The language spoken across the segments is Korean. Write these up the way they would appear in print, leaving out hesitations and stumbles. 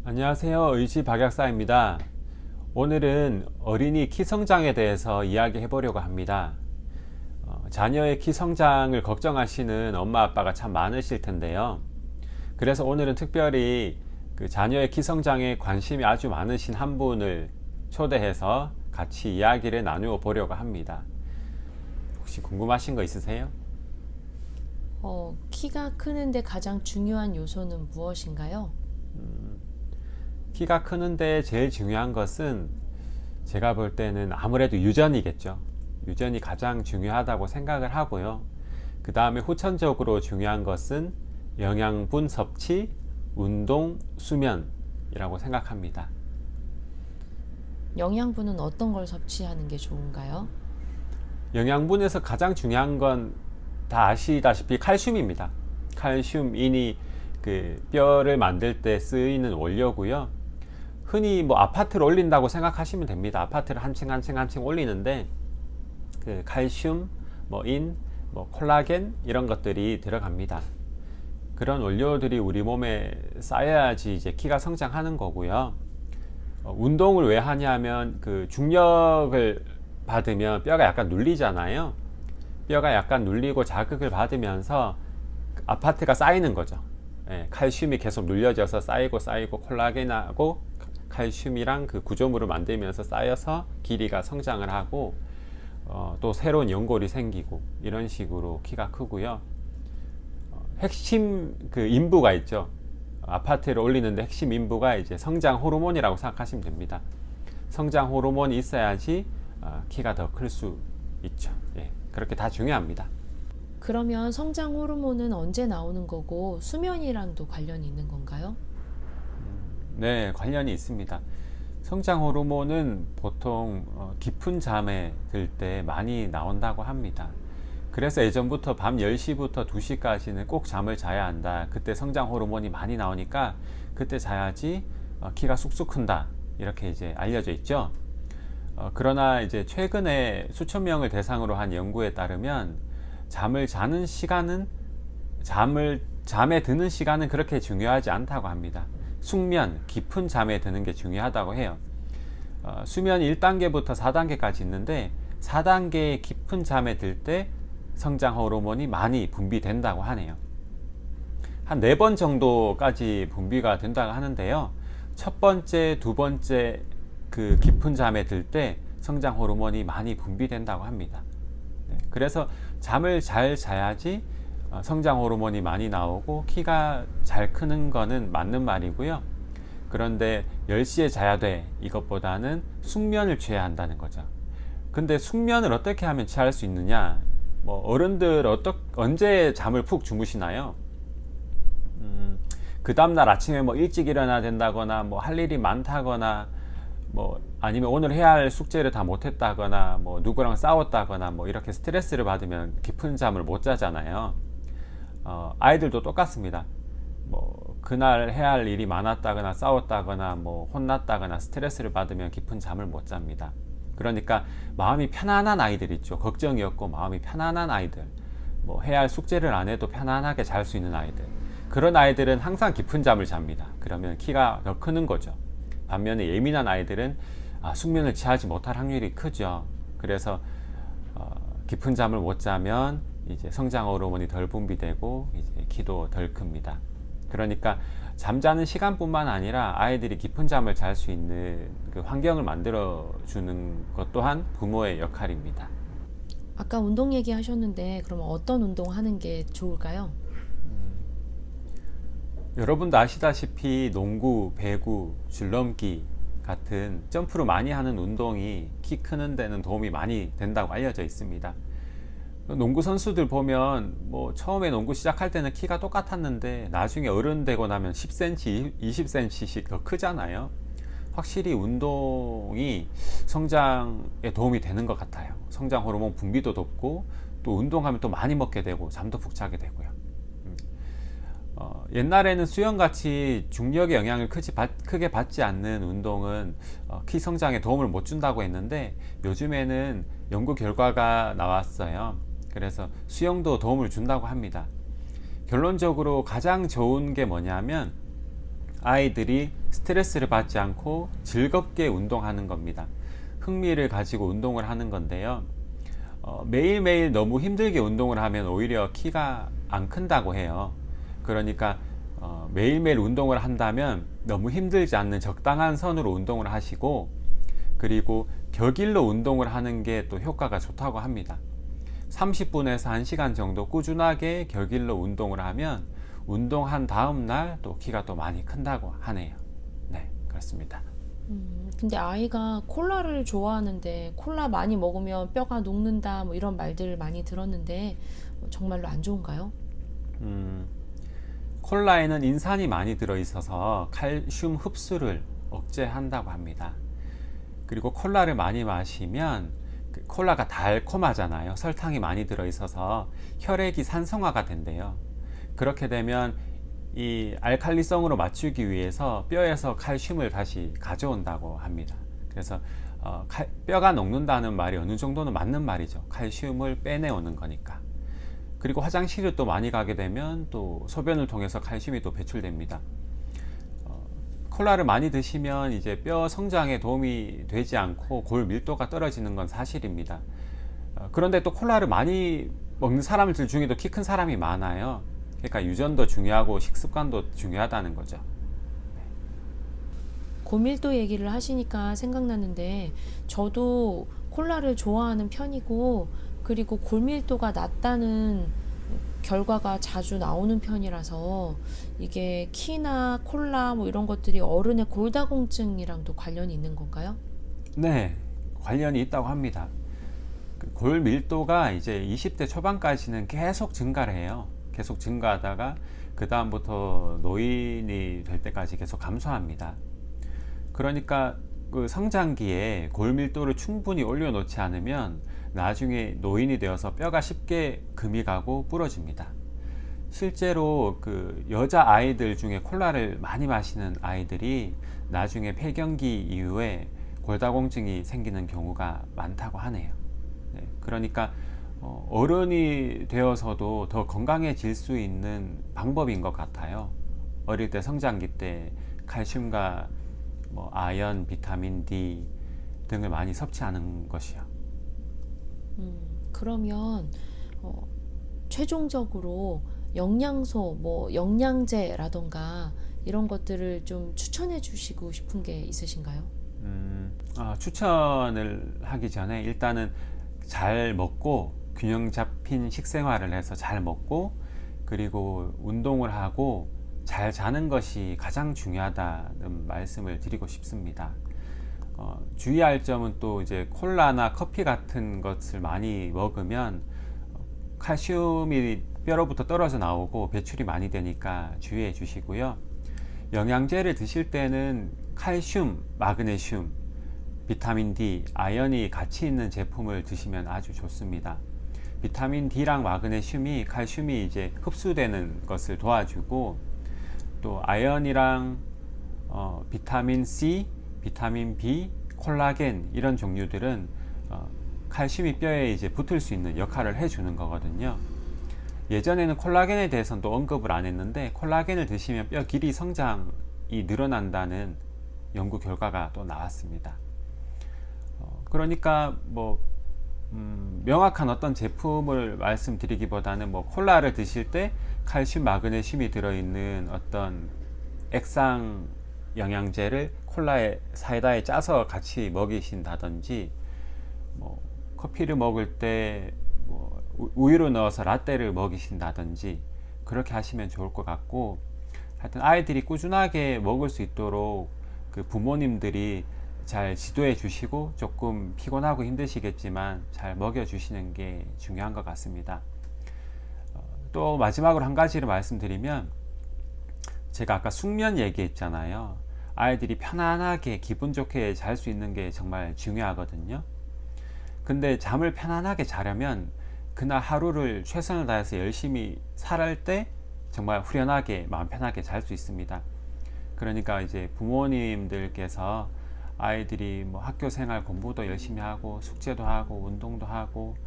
안녕하세요. 의지 박약사입니다. 오늘은 어린이 키 성장에 대해서 이야기해 보려고 합니다. 자녀의 키 성장을 걱정하시는 엄마 아빠가 참 많으실 텐데요. 그래서 오늘은 특별히 그 자녀의 키 성장에 관심이 아주 많으신 한 분을 초대해서 같이 이야기를 나누어 보려고 합니다. 혹시 궁금하신 거 있으세요? 키가 크는데 가장 중요한 요소는 무엇인가요? 키가 크는데 제일 중요한 것은 제가 볼 때는 아무래도 유전이겠죠. 유전이 가장 중요하다고 생각을 하고요. 그 다음에 후천적으로 중요한 것은 영양분 섭취, 운동, 수면이라고 생각합니다. 영양분은 어떤 걸 섭취하는 게 좋은가요? 영양분에서 가장 중요한 건 다 아시다시피 칼슘입니다. 칼슘인이 그 뼈를 만들 때 쓰이는 원료고요. 흔히 뭐 아파트를 올린다고 생각하시면 됩니다. 아파트를 한 층 한 층 한 층 올리는데 그 칼슘, 뭐 콜라겐 이런 것들이 들어갑니다. 그런 원료들이 우리 몸에 쌓여야지 이제 키가 성장하는 거고요. 운동을 왜 하냐면 그 중력을 받으면 뼈가 약간 눌리잖아요. 뼈가 약간 눌리고 자극을 받으면서 아파트가 쌓이는 거죠. 예, 칼슘이 계속 눌려져서 쌓이고 콜라겐하고 칼슘이랑 그 구조물을 만들면서 쌓여서 길이가 성장을 하고 또 새로운 연골이 생기고 이런 식으로 키가 크고요. 핵심 그 인부가 있죠. 아파트를 올리는데 핵심 인부가 이제 성장 호르몬이라고 생각하시면 됩니다. 성장 호르몬이 있어야지 키가 더 클 수 있죠. 예, 그렇게 다 중요합니다. 그러면 성장 호르몬은 언제 나오는 거고 수면이랑도 관련이 있는 건가요? 네, 관련이 있습니다. 성장 호르몬은 보통 깊은 잠에 들 때 많이 나온다고 합니다. 그래서 예전부터 밤 10시부터 2시까지는 꼭 잠을 자야 한다. 그때 성장 호르몬이 많이 나오니까 그때 자야지 키가 쑥쑥 큰다. 이렇게 이제 알려져 있죠. 그러나 이제 최근에 수천 명을 대상으로 한 연구에 따르면 잠을 자는 시간은 잠에 드는 시간은 그렇게 중요하지 않다고 합니다. 숙면, 깊은 잠에 드는 게 중요하다고 해요. 수면 1단계부터 4단계까지 있는데 4단계의 깊은 잠에 들 때 성장 호르몬이 많이 분비된다고 하네요. 한 4번 정도까지 분비가 된다고 하는데요. 첫 번째, 두 번째 그 깊은 잠에 들 때 성장 호르몬이 많이 분비된다고 합니다. 그래서 잠을 잘 자야지 성장 호르몬이 많이 나오고 키가 잘 크는 거는 맞는 말이고요. 그런데 10시에 자야 돼 이것보다는 숙면을 취해야 한다는 거죠. 근데 숙면을 어떻게 하면 취할 수 있느냐? 뭐 어른들 언제 잠을 푹 주무시나요? 그 다음날 아침에 뭐 일찍 일어나야 된다거나 뭐 할 일이 많다거나 뭐 아니면 오늘 해야 할 숙제를 다 못했다거나 뭐 누구랑 싸웠다거나 뭐 이렇게 스트레스를 받으면 깊은 잠을 못 자잖아요. 아이들도 똑같습니다. 뭐 그날 해야 할 일이 많았다거나 싸웠다거나 뭐 혼났다거나 스트레스를 받으면 깊은 잠을 못 잡니다. 그러니까 마음이 편안한 아이들 있죠. 걱정이 없고 마음이 편안한 아이들, 뭐 해야 할 숙제를 안 해도 편안하게 잘 수 있는 아이들, 그런 아이들은 항상 깊은 잠을 잡니다. 그러면 키가 더 크는 거죠. 반면에 예민한 아이들은 숙면을 취하지 못할 확률이 크죠. 그래서 깊은 잠을 못 자면 이제 성장 호르몬이 덜 분비되고 이제 키도 덜 큽니다. 그러니까 잠자는 시간뿐만 아니라 아이들이 깊은 잠을 잘 수 있는 그 환경을 만들어 주는 것 또한 부모의 역할입니다. 아까 운동 얘기하셨는데 그러면 어떤 운동 하는 게 좋을까요? 여러분도 아시다시피 농구, 배구, 줄넘기 같은 점프를 많이 하는 운동이 키 크는 데는 도움이 많이 된다고 알려져 있습니다. 농구 선수들 보면 뭐 처음에 농구 시작할 때는 키가 똑같았는데 나중에 어른 되고 나면 10cm, 20cm씩 더 크잖아요. 확실히 운동이 성장에 도움이 되는 것 같아요. 성장 호르몬 분비도 돕고 또 운동하면 또 많이 먹게 되고 잠도 푹 자게 되고요. 옛날에는 수영같이 중력의 영향을 크게 받지 않는 운동은 키 성장에 도움을 못 준다고 했는데 요즘에는 연구 결과가 나왔어요. 그래서 수영도 도움을 준다고 합니다. 결론적으로 가장 좋은 게 뭐냐면 아이들이 스트레스를 받지 않고 즐겁게 운동하는 겁니다. 흥미를 가지고 운동을 하는 건데요. 매일매일 너무 힘들게 운동을 하면 오히려 키가 안 큰다고 해요. 그러니까 매일매일 운동을 한다면 너무 힘들지 않는 적당한 선으로 운동을 하시고, 그리고 격일로 운동을 하는 게 또 효과가 좋다고 합니다. 30분에서 1시간 정도 꾸준하게 격일로 운동을 하면 운동한 다음 날 또 키가 또 많이 큰다고 하네요. 네, 그렇습니다. 근데 아이가 콜라를 좋아하는데 콜라 많이 먹으면 뼈가 녹는다 뭐 이런 말들을 많이 들었는데 정말로 안 좋은가요? 음, 콜라에는 인산이 많이 들어있어서 칼슘 흡수를 억제한다고 합니다. 그리고 콜라를 많이 마시면 콜라가 달콤하잖아요. 설탕이 많이 들어있어서 혈액이 산성화가 된대요. 그렇게 되면 이 알칼리성으로 맞추기 위해서 뼈에서 칼슘을 다시 가져온다고 합니다. 그래서 뼈가 녹는다는 말이 어느 정도는 맞는 말이죠. 칼슘을 빼내오는 거니까. 그리고 화장실을 또 많이 가게 되면 또 소변을 통해서 칼슘이 또 배출됩니다. 콜라를 많이 드시면 이제 뼈 성장에 도움이 되지 않고 골 밀도가 떨어지는 건 사실입니다. 그런데 또 콜라를 많이 먹는 사람들 중에도 키 큰 사람이 많아요. 그러니까 유전도 중요하고 식습관도 중요하다는 거죠. 고밀도 얘기를 하시니까 생각나는데 저도 콜라를 좋아하는 편이고 그리고 골밀도가 낮다는 결과가 자주 나오는 편이라서 이게 키나 콜라 뭐 이런 것들이 어른의 골다공증이랑도 관련이 있는 건가요? 네, 관련이 있다고 합니다. 골 밀도가 이제 20대 초반까지는 계속 증가를 해요. 계속 증가하다가 그 다음부터 노인이 될 때까지 계속 감소합니다. 그러니까 그 성장기에 골 밀도를 충분히 올려놓지 않으면 나중에 노인이 되어서 뼈가 쉽게 금이 가고 부러집니다. 실제로 그 여자 아이들 중에 콜라를 많이 마시는 아이들이 나중에 폐경기 이후에 골다공증이 생기는 경우가 많다고 하네요. 네, 그러니까 어른이 되어서도 더 건강해질 수 있는 방법인 것 같아요. 어릴 때 성장기 때 칼슘과 뭐 아연, 비타민 D 등을 많이 섭취하는 것이요. 그러면 최종적으로 영양소, 뭐 영양제라던가 이런 것들을 좀 추천해 주시고 싶은 게 있으신가요? 추천을 하기 전에 일단은 잘 먹고 균형 잡힌 식생활을 해서 잘 먹고 그리고 운동을 하고 잘 자는 것이 가장 중요하다는 말씀을 드리고 싶습니다. 주의할 점은 또 이제 콜라나 커피 같은 것을 많이 먹으면 칼슘이 뼈로부터 떨어져 나오고 배출이 많이 되니까 주의해 주시고요. 영양제를 드실 때는 칼슘, 마그네슘, 비타민 D, 아연이 같이 있는 제품을 드시면 아주 좋습니다. 비타민 D랑 마그네슘이 칼슘이 이제 흡수되는 것을 도와주고 또 아연이랑 비타민 C, 비타민 B, 콜라겐 이런 종류들은 칼슘이 뼈에 이제 붙을 수 있는 역할을 해주는 거거든요. 예전에는 콜라겐에 대해서는 또 언급을 안 했는데 콜라겐을 드시면 뼈 길이 성장이 늘어난다는 연구 결과가 또 나왔습니다. 그러니까 뭐 명확한 어떤 제품을 말씀드리기보다는 뭐 콜라를 드실 때 칼슘, 마그네슘이 들어있는 어떤 액상 영양제를 콜라에 사이다에 짜서 같이 먹이신다든지 뭐 커피를 먹을 때 뭐 우유를 넣어서 라떼를 먹이신다든지 그렇게 하시면 좋을 것 같고, 하여튼 아이들이 꾸준하게 먹을 수 있도록 그 부모님들이 잘 지도해 주시고 조금 피곤하고 힘드시겠지만 잘 먹여 주시는 게 중요한 것 같습니다. 또 마지막으로 한 가지를 말씀드리면, 제가 아까 숙면 얘기했잖아요. 아이들이 편안하게 기분 좋게 잘 수 있는 게 정말 중요하거든요. 근데 잠을 편안하게 자려면 그날 하루를 최선을 다해서 열심히 살할 때 정말 후련하게 마음 편하게 잘 수 있습니다. 그러니까 이제 부모님들께서 아이들이 뭐 학교 생활 공부도 열심히 하고 숙제도 하고 운동도 하고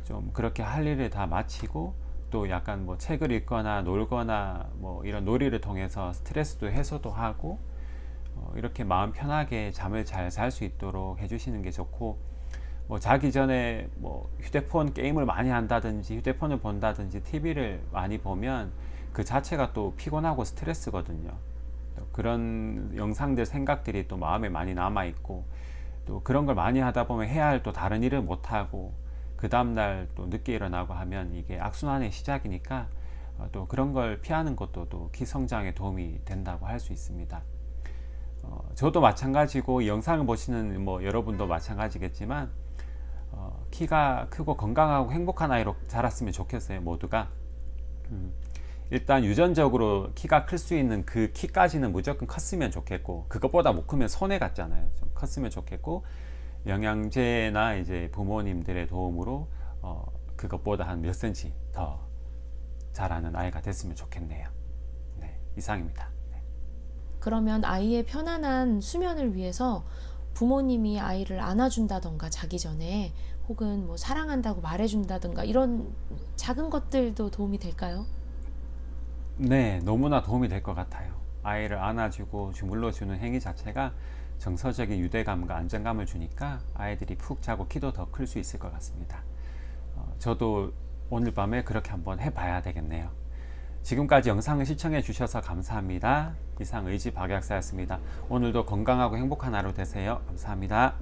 좀 그렇게 할 일을 다 마치고 또 약간 뭐 책을 읽거나 놀거나 뭐 이런 놀이를 통해서 스트레스도 해소도 하고 이렇게 마음 편하게 잠을 잘 잘 수 있도록 해주시는 게 좋고, 뭐 자기 전에 뭐 휴대폰 게임을 많이 한다든지 휴대폰을 본다든지 TV를 많이 보면 그 자체가 또 피곤하고 스트레스거든요. 또 그런 영상들 생각들이 또 마음에 많이 남아 있고, 또 그런 걸 많이 하다 보면 해야 할 또 다른 일을 못 하고 그 다음날 또 늦게 일어나고 하면 이게 악순환의 시작이니까 또 그런 걸 피하는 것도 또 키 성장에 도움이 된다고 할 수 있습니다. 저도 마찬가지고, 이 영상을 보시는 뭐 여러분도 마찬가지겠지만 키가 크고 건강하고 행복한 아이로 자랐으면 좋겠어요, 모두가. 일단 유전적으로 키가 클 수 있는 그 키까지는 무조건 컸으면 좋겠고, 그것보다 못 크면 손해 같잖아요. 좀 컸으면 좋겠고, 영양제나 이제 부모님들의 도움으로 그것보다 한 몇 cm 더 자라는 아이가 됐으면 좋겠네요. 네, 이상입니다. 네. 그러면 아이의 편안한 수면을 위해서 부모님이 아이를 안아준다던가 자기 전에, 혹은 뭐 사랑한다고 말해준다던가 이런 작은 것들도 도움이 될까요? 네, 너무나 도움이 될 것 같아요. 아이를 안아주고 주물러주는 행위 자체가 정서적인 유대감과 안정감을 주니까 아이들이 푹 자고 키도 더 클 수 있을 것 같습니다. 저도 오늘 밤에 그렇게 한번 해봐야 되겠네요. 지금까지 영상을 시청해 주셔서 감사합니다. 이상 의지박약사였습니다. 오늘도 건강하고 행복한 하루 되세요. 감사합니다.